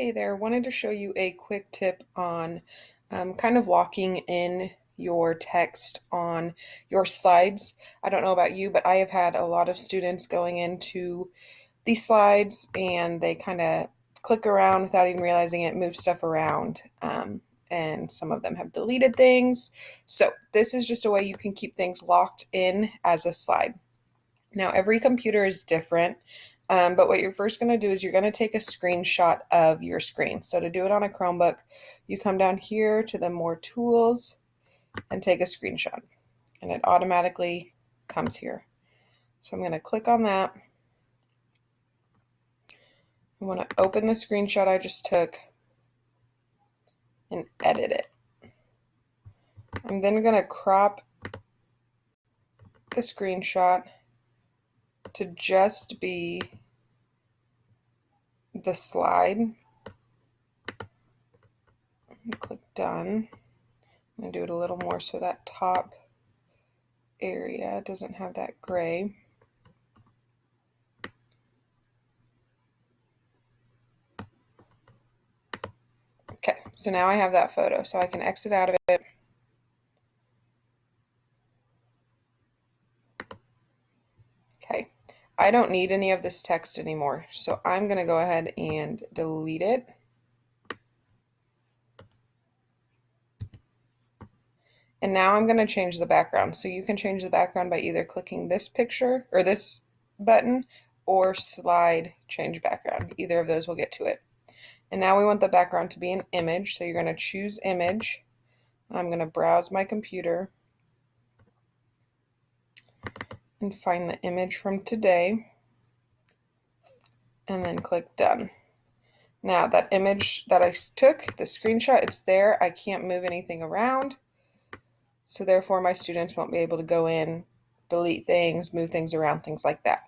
Hey there, wanted to show you a quick tip on kind of locking in your text on your slides. I don't know about you, but I have had a lot of students going into these slides and they kind of click around without even realizing it, move stuff around, and some of them have deleted things. So this is just a way you can keep things locked in as a slide. Now, every computer is different, but what you're first going to do is you're going to take a screenshot of your screen. So to do it on a Chromebook, you come down here to the More Tools and take a screenshot, and it automatically comes here. So I'm going to click on that. I want to open the screenshot I just took and edit it. I'm then going to crop the screenshot to just be the slide. Click done. I'm going to do it a little more so that top area doesn't have that gray. Okay, so now I have that photo, so I can exit out of it. Okay, I don't need any of this text anymore, so I'm going to go ahead and delete it. And now I'm going to change the background. So you can change the background by either clicking this picture or this button or slide change background. Either of those will get to it. And now we want the background to be an image. So you're going to choose image. I'm going to browse my computer and find the image from today. And then click done. Now that image that I took, the screenshot, it's there. I can't move anything around. So therefore my students won't be able to go in, delete things, move things around, things like that.